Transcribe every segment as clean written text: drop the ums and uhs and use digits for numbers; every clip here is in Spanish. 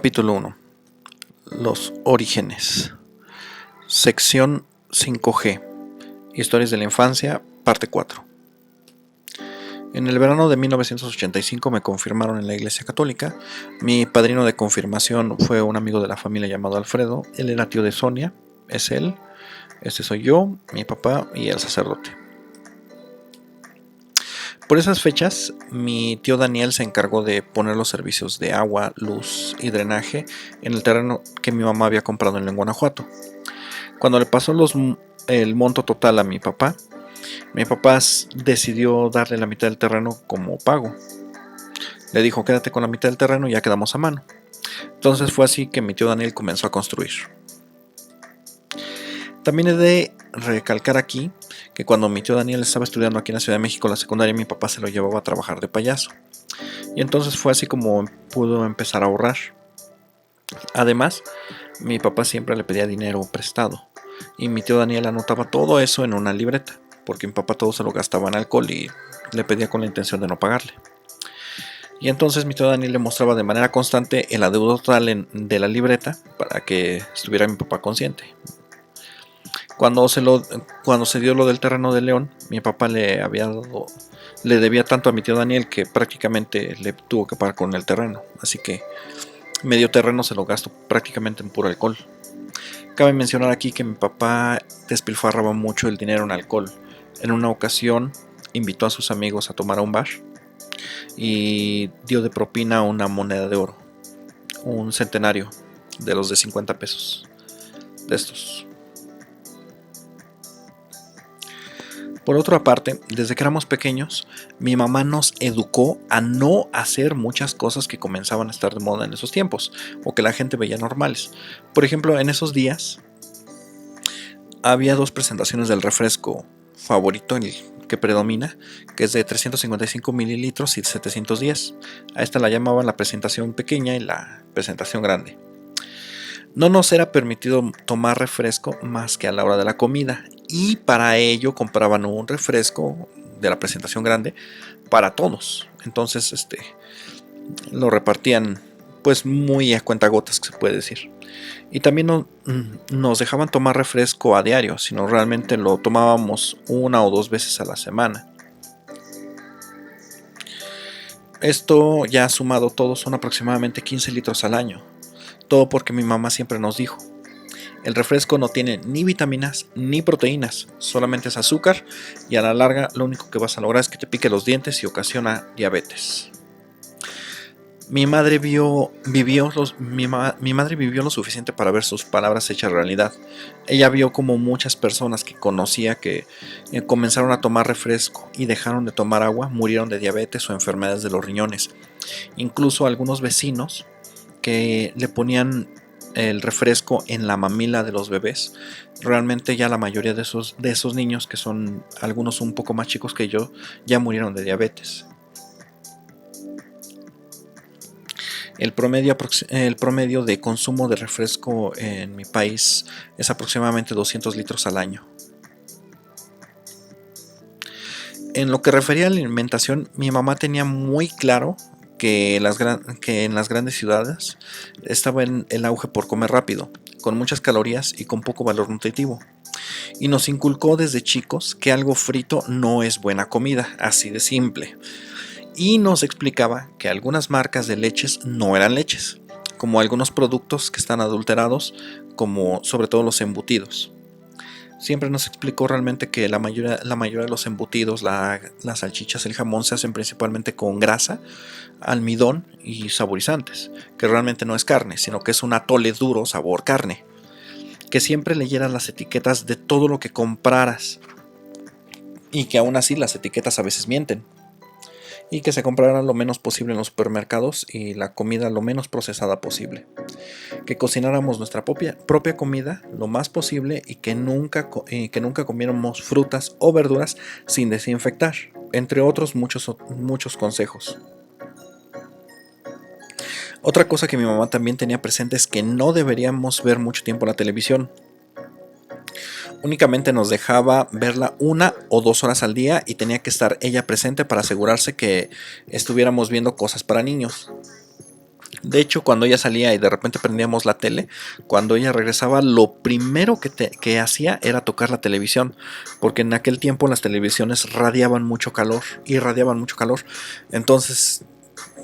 Capítulo 1. Los orígenes. Sección 5G. Historias de la infancia, parte 4. En el verano de 1985 me confirmaron en la iglesia católica. Mi padrino de confirmación fue un amigo de la familia llamado Alfredo. Él era tío de Sonia, es él. Este soy yo, mi papá y el sacerdote. Por esas fechas, mi tío Daniel se encargó de poner los servicios de agua, luz y drenaje en el terreno que mi mamá había comprado en León, Guanajuato. Cuando le pasó el monto total a mi papá decidió darle la mitad del terreno como pago. Le dijo: quédate con la mitad del terreno y ya quedamos a mano. Entonces fue así que mi tío Daniel comenzó a construir. También he de recalcar aquí que cuando mi tío Daniel estaba estudiando aquí en la Ciudad de México la secundaria, mi papá se lo llevaba a trabajar de payaso. Y entonces fue así como pudo empezar a ahorrar. Además, mi papá siempre le pedía dinero prestado. Y mi tío Daniel anotaba todo eso en una libreta, porque mi papá todo se lo gastaba en alcohol y le pedía con la intención de no pagarle. Y entonces mi tío Daniel le mostraba de manera constante el adeudo total de la libreta para que estuviera mi papá consciente. Cuando se dio lo del terreno de León, mi papá le debía tanto a mi tío Daniel que prácticamente le tuvo que pagar con el terreno. Así que medio terreno se lo gastó prácticamente en puro alcohol. Cabe mencionar aquí que mi papá despilfarraba mucho el dinero en alcohol. En una ocasión invitó a sus amigos a tomar a un bar y dio de propina una moneda de oro, un centenario de los de 50 pesos, de estos. Por otra parte, desde que éramos pequeños, mi mamá nos educó a no hacer muchas cosas que comenzaban a estar de moda en esos tiempos, o que la gente veía normales. Por ejemplo, en esos días había dos presentaciones del refresco favorito, el que predomina, que es de 355 mililitros y 710. A esta la llamaban la presentación pequeña y la presentación grande. No nos era permitido tomar refresco más que a la hora de la comida, y para ello compraban un refresco de la presentación grande para todos. Entonces lo repartían pues muy a cuentagotas, que se puede decir. Y también nos dejaban tomar refresco a diario, sino realmente lo tomábamos una o dos veces a la semana. Esto ya sumado todo son aproximadamente 15 litros al año. Todo porque mi mamá siempre nos dijo: el refresco no tiene ni vitaminas ni proteínas, solamente es azúcar, y a la larga lo único que vas a lograr es que te pique los dientes y ocasiona diabetes. Mi madre vivió lo suficiente para ver sus palabras hechas realidad. Ella vio como muchas personas que conocía que comenzaron a tomar refresco y dejaron de tomar agua, murieron de diabetes o enfermedades de los riñones. Incluso algunos vecinos que le ponían el refresco en la mamila de los bebés. Realmente ya la mayoría de esos niños, que son algunos un poco más chicos que yo, ya murieron de diabetes. El promedio de consumo de refresco en mi país es aproximadamente 200 litros al año. En lo que refería a la alimentación, mi mamá tenía muy claro que en las grandes ciudades estaba en el auge por comer rápido, con muchas calorías y con poco valor nutritivo. Y nos inculcó desde chicos que algo frito no es buena comida, así de simple. Y nos explicaba que algunas marcas de leches no eran leches, como algunos productos que están adulterados, como sobre todo los embutidos. Siempre nos explicó realmente que la mayoría de los embutidos, las salchichas, el jamón, se hacen principalmente con grasa, almidón y saborizantes, que realmente no es carne, sino que es un atole duro sabor carne. Que siempre leyeras las etiquetas de todo lo que compraras, y que aún así las etiquetas a veces mienten. Y que se comprara lo menos posible en los supermercados y la comida lo menos procesada posible. Que cocináramos nuestra propia comida lo más posible y que nunca comiéramos frutas o verduras sin desinfectar, entre otros muchos consejos. Otra cosa que mi mamá también tenía presente es que no deberíamos ver mucho tiempo la televisión. Únicamente nos dejaba verla 1 o 2 horas al día y tenía que estar ella presente para asegurarse que estuviéramos viendo cosas para niños. De hecho, cuando ella salía y de repente prendíamos la tele, cuando ella regresaba, lo primero que hacía era tocar la televisión, porque en aquel tiempo las televisiones radiaban mucho calor, irradiaban mucho calor. Entonces,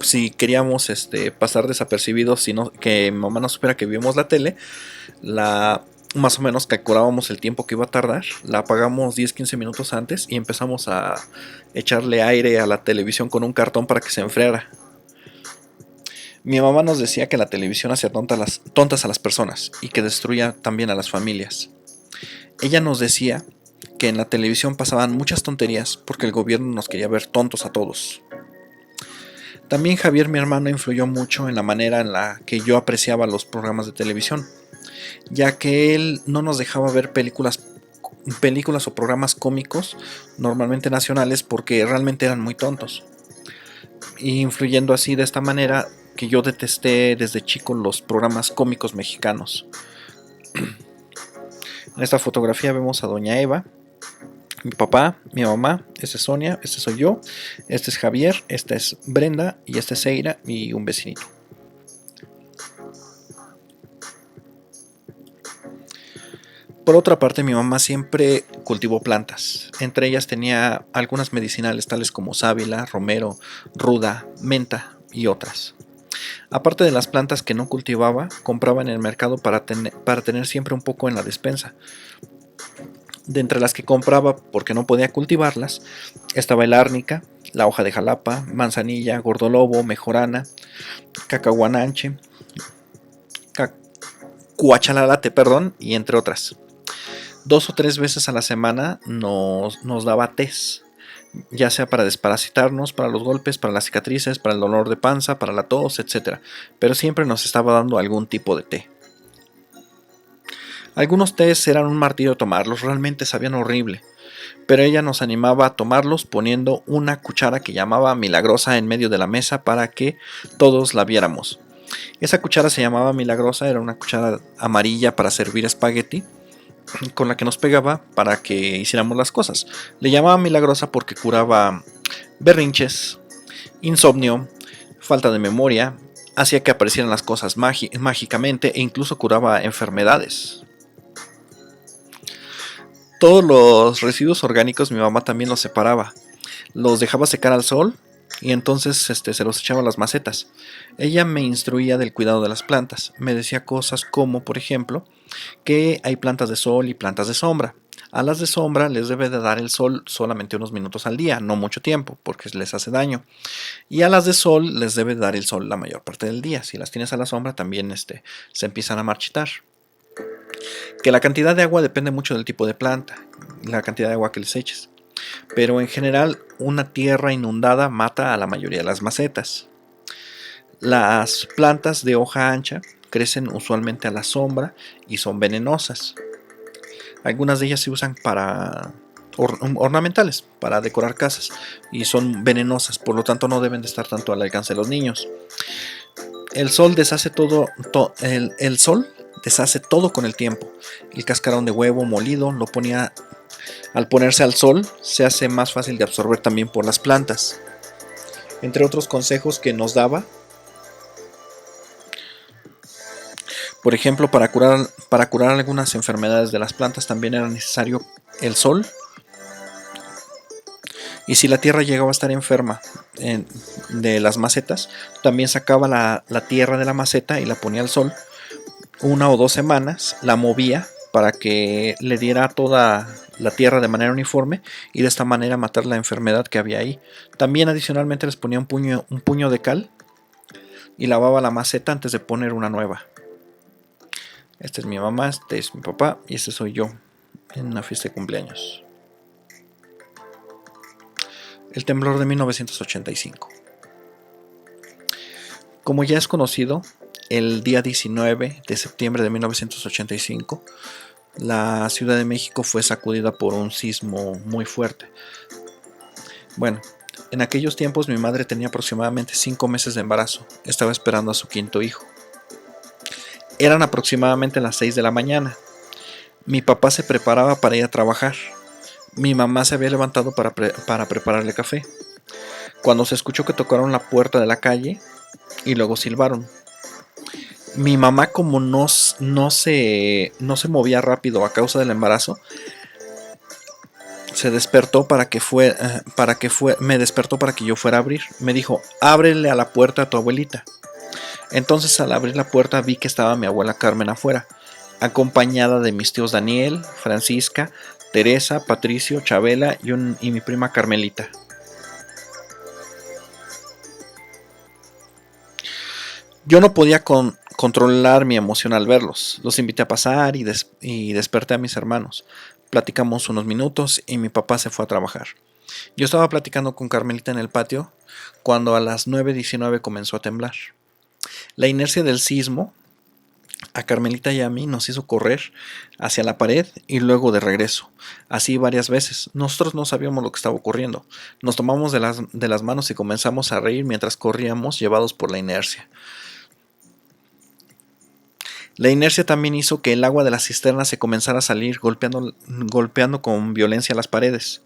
si queríamos pasar desapercibidos, sino que mi mamá no supiera que vimos la tele, la más o menos calculábamos el tiempo que iba a tardar, la apagamos 10-15 minutos antes y empezamos a echarle aire a la televisión con un cartón para que se enfriara. Mi mamá nos decía que la televisión hacía tontas a las personas y que destruía también a las familias. Ella nos decía que en la televisión pasaban muchas tonterías porque el gobierno nos quería ver tontos a todos. También Javier, mi hermano, influyó mucho en la manera en la que yo apreciaba los programas de televisión, ya que él no nos dejaba ver películas o programas cómicos, normalmente nacionales, porque realmente eran muy tontos. Y influyendo así de esta manera que yo detesté desde chico los programas cómicos mexicanos. En esta fotografía vemos a doña Eva, mi papá, mi mamá, esta es Sonia, este soy yo, este es Javier, esta es Brenda y este es Eira y un vecinito. Por otra parte, mi mamá siempre cultivó plantas. Entre ellas tenía algunas medicinales tales como sábila, romero, ruda, menta y otras. Aparte de las plantas que no cultivaba, compraba en el mercado para tener siempre un poco en la despensa. De entre las que compraba porque no podía cultivarlas, estaba el árnica, la hoja de jalapa, manzanilla, gordolobo, mejorana, cacahuananche, cuachalalate, perdón, y entre otras. 2 o 3 veces a la semana nos daba tés, ya sea para desparasitarnos, para los golpes, para las cicatrices, para el dolor de panza, para la tos, etc. Pero siempre nos estaba dando algún tipo de té. Algunos tés eran un martirio tomarlos, realmente sabían horrible, pero ella nos animaba a tomarlos poniendo una cuchara que llamaba milagrosa en medio de la mesa para que todos la viéramos. Esa cuchara se llamaba milagrosa, era una cuchara amarilla para servir espagueti, con la que nos pegaba para que hiciéramos las cosas. Le llamaba milagrosa porque curaba berrinches, insomnio, falta de memoria, hacía que aparecieran las cosas mágicamente e incluso curaba enfermedades. Todos los residuos orgánicos mi mamá también los separaba, los dejaba secar al sol y entonces se los echaba a las macetas. Ella me instruía del cuidado de las plantas, me decía cosas como, por ejemplo, que hay plantas de sol y plantas de sombra. A las de sombra les debe de dar el sol solamente unos minutos al día, no mucho tiempo, porque les hace daño. Y a las de sol les debe dar el sol la mayor parte del día. Si las tienes a la sombra también se empiezan a marchitar. Que la cantidad de agua depende mucho del tipo de planta, la cantidad de agua que les eches. Pero en general una tierra inundada mata a la mayoría de las macetas. Las plantas de hoja ancha crecen usualmente a la sombra y son venenosas. Algunas de ellas se usan para ornamentales, para decorar casas, y son venenosas, por lo tanto no deben de estar tanto al alcance de los niños. El sol deshace todo, el sol deshace todo con el tiempo. El cascarón de huevo molido al ponerse al sol se hace más fácil de absorber también por las plantas. Entre otros consejos que nos daba, por ejemplo, para curar algunas enfermedades de las plantas también era necesario el sol. Y si la tierra llegaba a estar enferma de las macetas, también sacaba la tierra de la maceta y la ponía al sol 1 o 2 semanas, la movía para que le diera toda la tierra de manera uniforme y de esta manera matar la enfermedad que había ahí. También adicionalmente les ponía un puño de cal y lavaba la maceta antes de poner una nueva. Esta es mi mamá, este es mi papá y este soy yo en una fiesta de cumpleaños. El temblor de 1985. Como ya es conocido, el día 19 de septiembre de 1985, la Ciudad de México fue sacudida por un sismo muy fuerte. Bueno, en aquellos tiempos mi madre tenía aproximadamente 5 meses de embarazo, estaba esperando a su quinto hijo. Eran aproximadamente las 6 de la mañana. Mi papá se preparaba para ir a trabajar. Mi mamá se había levantado para prepararle café, cuando se escuchó que tocaron la puerta de la calle y luego silbaron. Mi mamá, como no se movía rápido a causa del embarazo, se despertó me despertó para que yo fuera a abrir. Me dijo, ábrele a la puerta a tu abuelita. Entonces, al abrir la puerta vi que estaba mi abuela Carmen afuera, acompañada de mis tíos Daniel, Francisca, Teresa, Patricio, Chabela y mi prima Carmelita. Yo no podía controlar mi emoción al verlos. Los invité a pasar y desperté a mis hermanos. Platicamos unos minutos y mi papá se fue a trabajar. Yo estaba platicando con Carmelita en el patio cuando a las 9:19 comenzó a temblar. La inercia del sismo a Carmelita y a mí nos hizo correr hacia la pared y luego de regreso. Así varias veces. Nosotros no sabíamos lo que estaba ocurriendo. Nos tomamos de las manos y comenzamos a reír mientras corríamos llevados por la inercia. La inercia también hizo que el agua de la cisterna se comenzara a salir golpeando con violencia las paredes.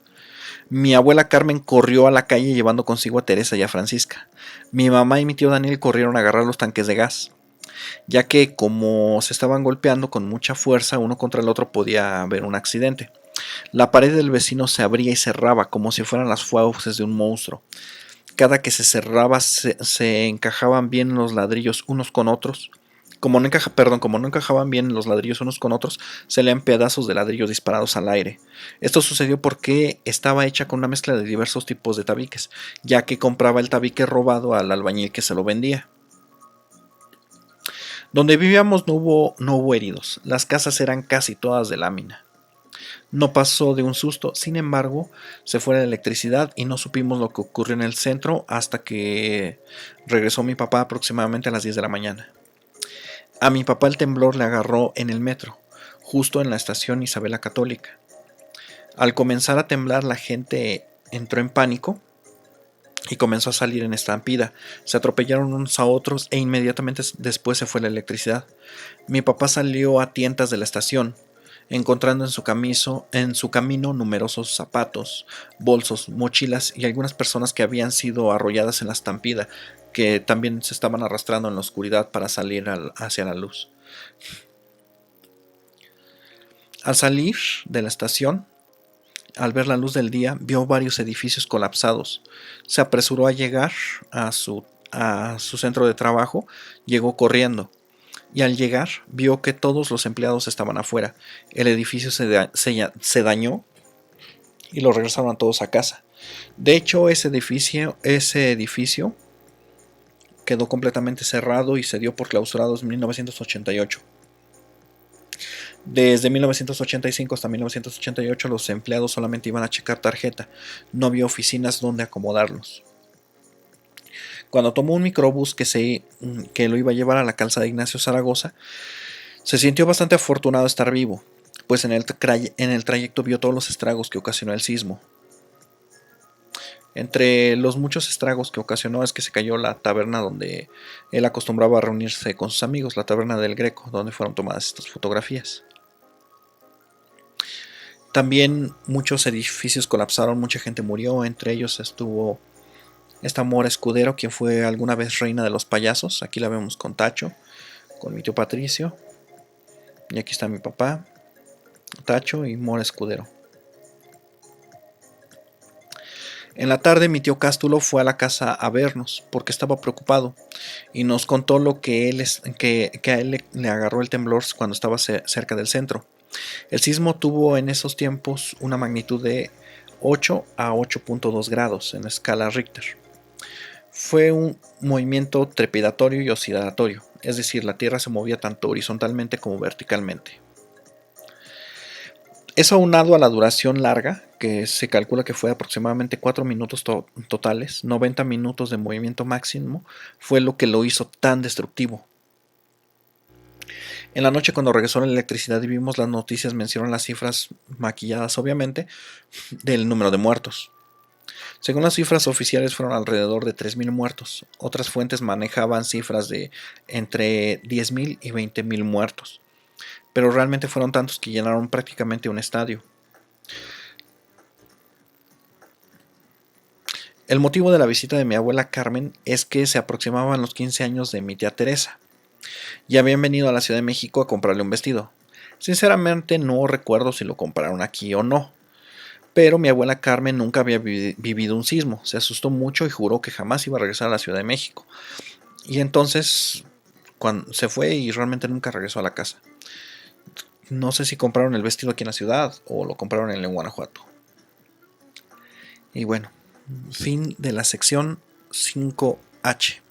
Mi abuela Carmen corrió a la calle llevando consigo a Teresa y a Francisca. Mi mamá y mi tío Daniel corrieron a agarrar los tanques de gas, ya que como se estaban golpeando con mucha fuerza uno contra el otro podía haber un accidente. La pared del vecino se abría y cerraba como si fueran las fauces de un monstruo. Cada que se cerraba se encajaban bien los ladrillos unos con otros. Como no encajaban bien los ladrillos unos con otros, se leían pedazos de ladrillos disparados al aire. Esto sucedió porque estaba hecha con una mezcla de diversos tipos de tabiques, ya que compraba el tabique robado al albañil que se lo vendía. Donde vivíamos no hubo heridos, las casas eran casi todas de lámina. No pasó de un susto, sin embargo, se fue la electricidad y no supimos lo que ocurrió en el centro hasta que regresó mi papá aproximadamente a las 10 de la mañana. A mi papá el temblor le agarró en el metro, justo en la estación Isabela Católica. Al comenzar a temblar la gente entró en pánico y comenzó a salir en estampida. Se atropellaron unos a otros e inmediatamente después se fue la electricidad. Mi papá salió a tientas de la estación, encontrando en su camino numerosos zapatos, bolsos, mochilas y algunas personas que habían sido arrolladas en la estampida, que también se estaban arrastrando en la oscuridad para salir hacia la luz. Al salir de la estación, al ver la luz del día, vio varios edificios colapsados. Se apresuró a llegar a su centro de trabajo, llegó corriendo y al llegar vio que todos los empleados estaban afuera. El edificio se dañó y los regresaron a todos a casa. De hecho, ese edificio quedó completamente cerrado y se dio por clausurados en 1988. Desde 1985 hasta 1988 los empleados solamente iban a checar tarjeta, no había oficinas donde acomodarlos. Cuando tomó un microbús que lo iba a llevar a la calzada de Ignacio Zaragoza, se sintió bastante afortunado de estar vivo, pues en el trayecto vio todos los estragos que ocasionó el sismo. Entre los muchos estragos que ocasionó es que se cayó la taberna donde él acostumbraba a reunirse con sus amigos, la taberna del Greco, donde fueron tomadas estas fotografías. También muchos edificios colapsaron, mucha gente murió, entre ellos estuvo esta Mora Escudero, quien fue alguna vez reina de los payasos. Aquí la vemos con Tacho, con mi tío Patricio, y aquí está mi papá, Tacho y Mora Escudero. En la tarde mi tío Cástulo fue a la casa a vernos porque estaba preocupado y nos contó lo que a él le agarró el temblor cuando estaba cerca del centro. El sismo tuvo en esos tiempos una magnitud de 8 a 8.2 grados en la escala Richter. Fue un movimiento trepidatorio y oscilatorio, es decir, la Tierra se movía tanto horizontalmente como verticalmente. Eso aunado a la duración larga, que se calcula que fue aproximadamente 4 minutos totales, 90 minutos de movimiento máximo, fue lo que lo hizo tan destructivo. En la noche cuando regresó la electricidad y vimos las noticias mencionan las cifras maquilladas obviamente del número de muertos. Según las cifras oficiales fueron alrededor de 3.000 muertos. Otras fuentes manejaban cifras de entre 10.000 y 20.000 muertos. Pero realmente fueron tantos que llenaron prácticamente un estadio. El motivo de la visita de mi abuela Carmen es que se aproximaban los 15 años de mi tía Teresa. y habían venido a la Ciudad de México a comprarle un vestido. Sinceramente no recuerdo si lo compraron aquí o no, pero mi abuela Carmen nunca había vivido un sismo, se asustó mucho y juró que jamás iba a regresar a la Ciudad de México. Y entonces cuando se fue y realmente nunca regresó a la casa. No sé si compraron el vestido aquí en la ciudad o lo compraron en Guanajuato. Y bueno, fin de la sección 5H.